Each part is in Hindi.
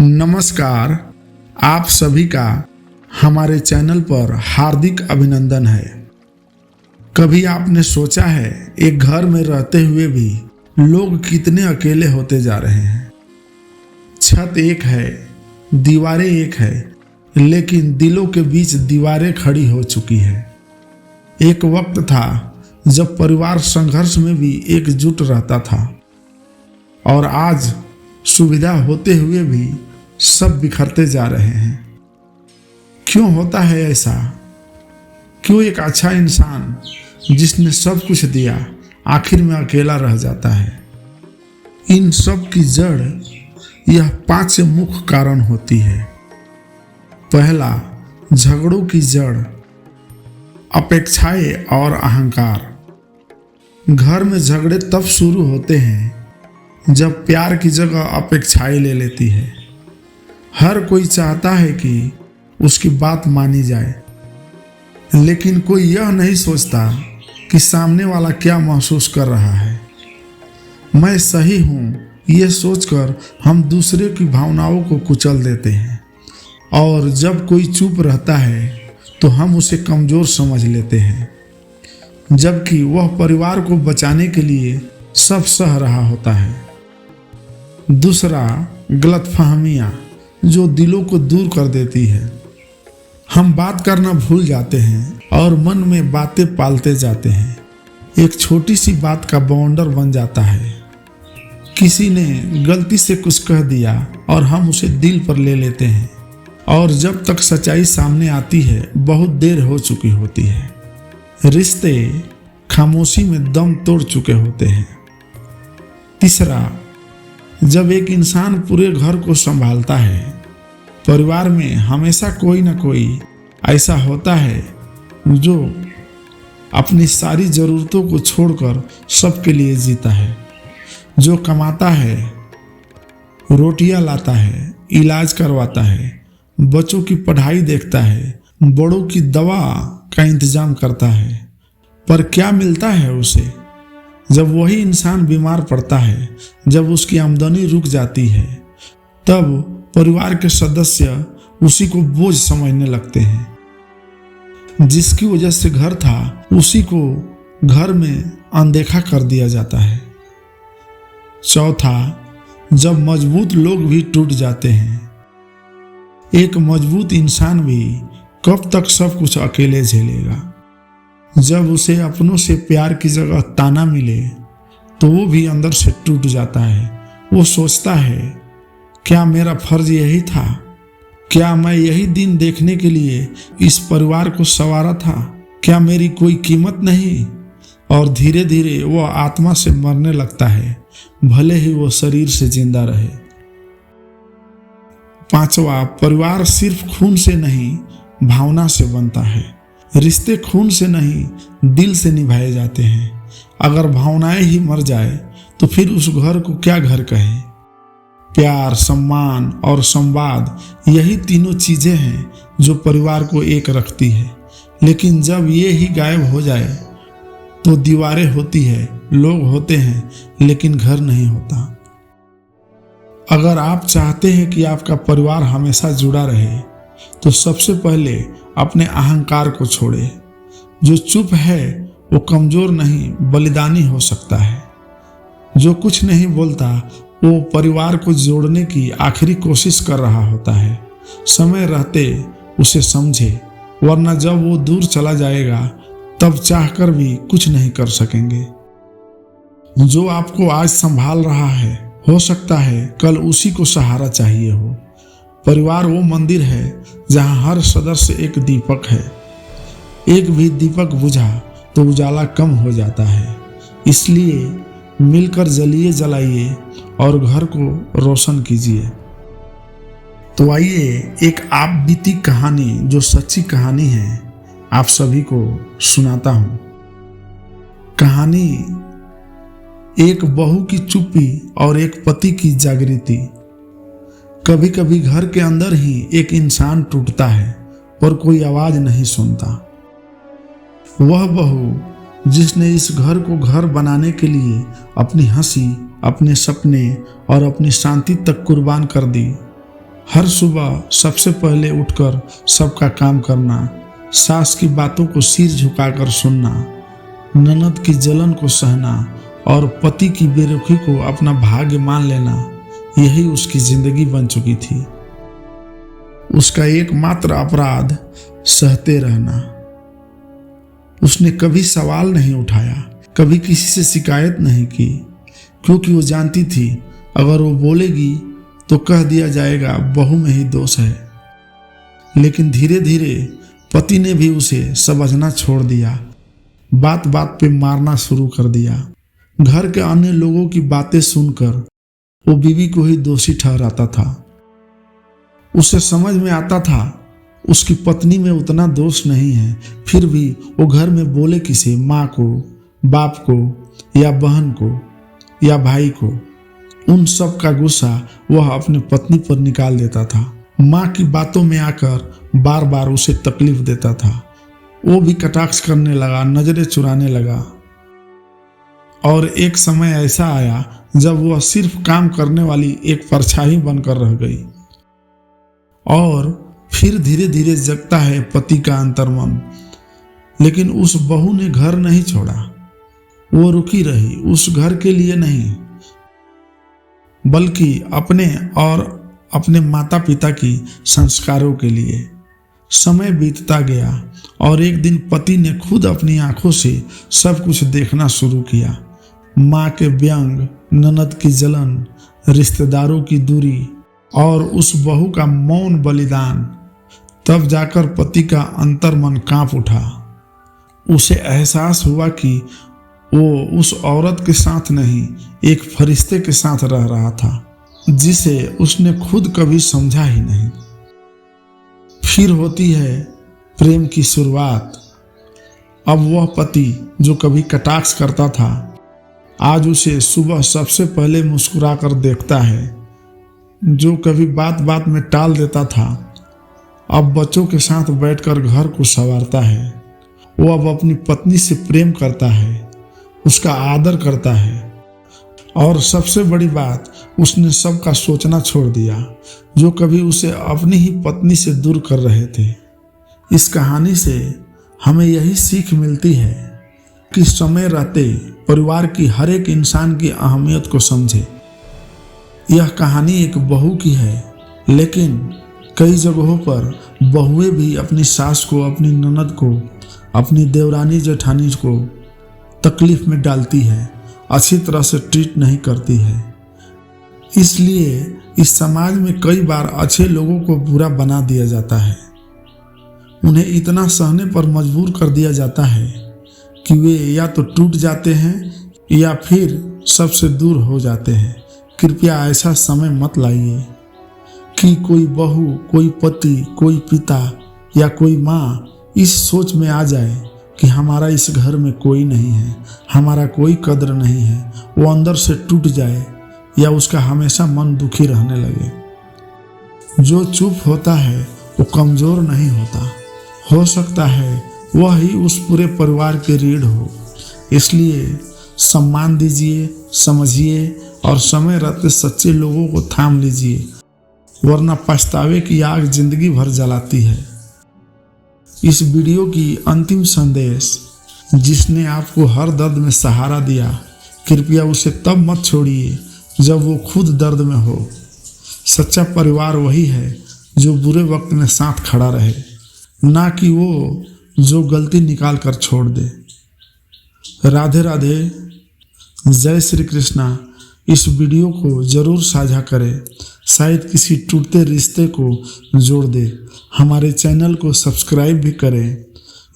नमस्कार। आप सभी का हमारे चैनल पर हार्दिक अभिनंदन है। कभी आपने सोचा है एक घर में रहते हुए भी लोग कितने अकेले होते जा रहे हैं। छत एक है, दीवारें एक है, लेकिन दिलों के बीच दीवारें खड़ी हो चुकी है। एक वक्त था जब परिवार संघर्ष में भी एकजुट रहता था, और आज सुविधा होते हुए भी सब बिखरते जा रहे हैं। क्यों होता है ऐसा? क्यों एक अच्छा इंसान जिसने सब कुछ दिया आखिर में अकेला रह जाता है? इन सब की जड़ यह 5 मुख्य कारण होती है। पहला, झगड़ों की जड़, अपेक्षाएं और अहंकार। घर में झगड़े तब शुरू होते हैं जब प्यार की जगह अपेक्षाएं ले लेती है। हर कोई चाहता है कि उसकी बात मानी जाए, लेकिन कोई यह नहीं सोचता कि सामने वाला क्या महसूस कर रहा है। मैं सही हूँ ये सोचकर हम दूसरे की भावनाओं को कुचल देते हैं, और जब कोई चुप रहता है तो हम उसे कमजोर समझ लेते हैं, जबकि वह परिवार को बचाने के लिए सब सह रहा होता है। दूसरा, गलतफहमियां जो दिलों को दूर कर देती है। हम बात करना भूल जाते हैं और मन में बातें पालते जाते हैं। एक छोटी सी बात का बवंडर बन जाता है। किसी ने गलती से कुछ कह दिया और हम उसे दिल पर ले लेते हैं, और जब तक सच्चाई सामने आती है बहुत देर हो चुकी होती है। रिश्ते खामोशी में दम तोड़ चुके होते हैं। तीसरा, जब एक इंसान पूरे घर को संभालता है। परिवार में हमेशा कोई ना कोई ऐसा होता है जो अपनी सारी ज़रूरतों को छोड़कर सबके लिए जीता है, जो कमाता है, रोटियां लाता है, इलाज करवाता है, बच्चों की पढ़ाई देखता है, बड़ों की दवा का इंतजाम करता है। पर क्या मिलता है उसे जब वही इंसान बीमार पड़ता है? जब उसकी आमदनी रुक जाती है, तब परिवार के सदस्य उसी को बोझ समझने लगते हैं। जिसकी वजह से घर था, उसी को घर में अनदेखा कर दिया जाता है। चौथा, जब मजबूत लोग भी टूट जाते हैं। एक मजबूत इंसान भी कब तक सब कुछ अकेले झेलेगा? जब उसे अपनों से प्यार की जगह ताना मिले तो वो भी अंदर से टूट जाता है। वो सोचता है, क्या मेरा फर्ज यही था? क्या मैं यही दिन देखने के लिए इस परिवार को संवारा था? क्या मेरी कोई कीमत नहीं? और धीरे धीरे वो आत्मा से मरने लगता है, भले ही वो शरीर से जिंदा रहे। पांचवा, परिवार सिर्फ खून से नहीं भावना से बनता है। रिश्ते खून से नहीं दिल से निभाए जाते हैं। अगर भावनाएं ही मर जाए तो फिर उस घर को क्या घर कहें? प्यार, सम्मान और संवाद, यही तीनों चीजें हैं जो परिवार को एक रखती है। लेकिन जब ये ही गायब हो जाए तो दीवारें होती है, लोग होते हैं, लेकिन घर नहीं होता। अगर आप चाहते हैं कि आपका परिवार हमेशा जुड़ा रहे तो सबसे पहले अपने अहंकार को छोड़े। जो चुप है वो कमजोर नहीं बलिदानी हो सकता है। जो कुछ नहीं बोलता वो परिवार को जोड़ने की आखिरी कोशिश कर रहा होता है। समय रहते उसे समझे, वरना जब वो दूर चला जाएगा तब चाहकर भी कुछ नहीं कर सकेंगे। जो आपको आज संभाल रहा है, हो सकता है कल उसी को सहारा चाहिए हो। परिवार वो मंदिर है जहां हर सदस्य एक दीपक है। एक भी दीपक बुझा तो उजाला कम हो जाता है। इसलिए मिलकर जलिए जलाइए और घर को रोशन कीजिए। तो आइए एक आप बीती कहानी, जो सच्ची कहानी है, आप सभी को सुनाता हूं। कहानी एक बहू की चुप्पी और एक पति की जागृति। कभी कभी घर के अंदर ही एक इंसान टूटता है पर कोई आवाज नहीं सुनता। वह बहू जिसने इस घर को घर बनाने के लिए अपनी हंसी, अपने सपने और अपनी शांति तक कुर्बान कर दी, हर सुबह सबसे पहले उठकर सबका काम करना, सास की बातों को सिर झुकाकर सुनना, ननद की जलन को सहना और पति की बेरुखी को अपना भाग्य मान लेना, यही उसकी जिंदगी बन चुकी थी। उसका एकमात्र अपराध सहते रहना। उसने कभी सवाल नहीं उठाया, कभी किसी से शिकायत नहीं की, क्योंकि वो जानती थी अगर वो बोलेगी तो कह दिया जाएगा बहू में ही दोष है। लेकिन धीरे धीरे पति ने भी उसे समझना छोड़ दिया, बात बात पे मारना शुरू कर दिया। घर के अन्य लोगों की बातें सुनकर वो बीवी को ही दोषी ठहराता था। उसे समझ में आता था उसकी पत्नी में उतना दोष नहीं है, फिर भी वो घर में बोले किसे, माँ को, बाप को या बहन को या भाई को, उन सब का गुस्सा वह अपने पत्नी पर निकाल देता था। माँ की बातों में आकर बार बार उसे तकलीफ देता था। वो भी कटाक्ष करने लगा, नजरें चुराने लगा। और एक समय ऐसा आया जब वह सिर्फ काम करने वाली एक परछाई बनकर रह गई। और फिर धीरे धीरे जगता है पति का अंतर्मन। लेकिन उस बहू ने घर नहीं छोड़ा, वो रुकी रही, उस घर के लिए नहीं बल्कि अपने और अपने माता पिता की संस्कारों के लिए। समय बीतता गया और एक दिन पति ने खुद अपनी आंखों से सब कुछ देखना शुरू किया। माँ के व्यंग, ननद की जलन, रिश्तेदारों की दूरी और उस बहू का मौन बलिदान। तब जाकर पति का अंतर्मन कांप उठा। उसे एहसास हुआ कि वो उस औरत के साथ नहीं, एक फरिश्ते के साथ रह रहा था, जिसे उसने खुद कभी समझा ही नहीं। फिर होती है प्रेम की शुरुआत। अब वह पति जो कभी कटाक्ष करता था, आज उसे सुबह सबसे पहले मुस्कुरा कर देखता है। जो कभी बात बात में टाल देता था, अब बच्चों के साथ बैठकर घर को संवारता है। वो अब अपनी पत्नी से प्रेम करता है, उसका आदर करता है। और सबसे बड़ी बात, उसने सबका सोचना छोड़ दिया जो कभी उसे अपनी ही पत्नी से दूर कर रहे थे। इस कहानी से हमें यही सीख मिलती है कि समय रहते परिवार की हर एक इंसान की अहमियत को समझे। यह कहानी एक बहू की है, लेकिन कई जगहों पर बहुएं भी अपनी सास को, अपनी ननद को, अपनी देवरानी जेठानी को तकलीफ में डालती है, अच्छी तरह से ट्रीट नहीं करती है। इसलिए इस समाज में कई बार अच्छे लोगों को बुरा बना दिया जाता है। उन्हें इतना सहने पर मजबूर कर दिया जाता है कि वे या तो टूट जाते हैं या फिर सबसे दूर हो जाते हैं। कृपया ऐसा समय मत लाइए कि कोई बहू, कोई पति, कोई पिता या कोई माँ इस सोच में आ जाए कि हमारा इस घर में कोई नहीं है, हमारा कोई कद्र नहीं है। वो अंदर से टूट जाए या उसका हमेशा मन दुखी रहने लगे। जो चुप होता है वो कमज़ोर नहीं होता। हो सकता है वह ही उस पूरे परिवार की रीढ़ हो। इसलिए सम्मान दीजिए, समझिए और समय रहते सच्चे लोगों को थाम लीजिए, वरना पछतावे की आग जिंदगी भर जलाती है। इस वीडियो की अंतिम संदेश, जिसने आपको हर दर्द में सहारा दिया, कृपया उसे तब मत छोड़िए जब वो खुद दर्द में हो। सच्चा परिवार वही है जो बुरे वक्त में साथ खड़ा रहे, ना कि वो जो गलती निकाल कर छोड़ दे। राधे राधे, जय श्री कृष्णा। इस वीडियो को जरूर साझा करें, शायद किसी टूटते रिश्ते को जोड़ दे। हमारे चैनल को सब्सक्राइब भी करें।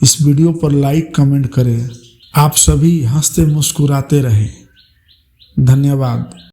इस वीडियो पर लाइक, कमेंट करें। आप सभी हंसते मुस्कुराते रहें। धन्यवाद।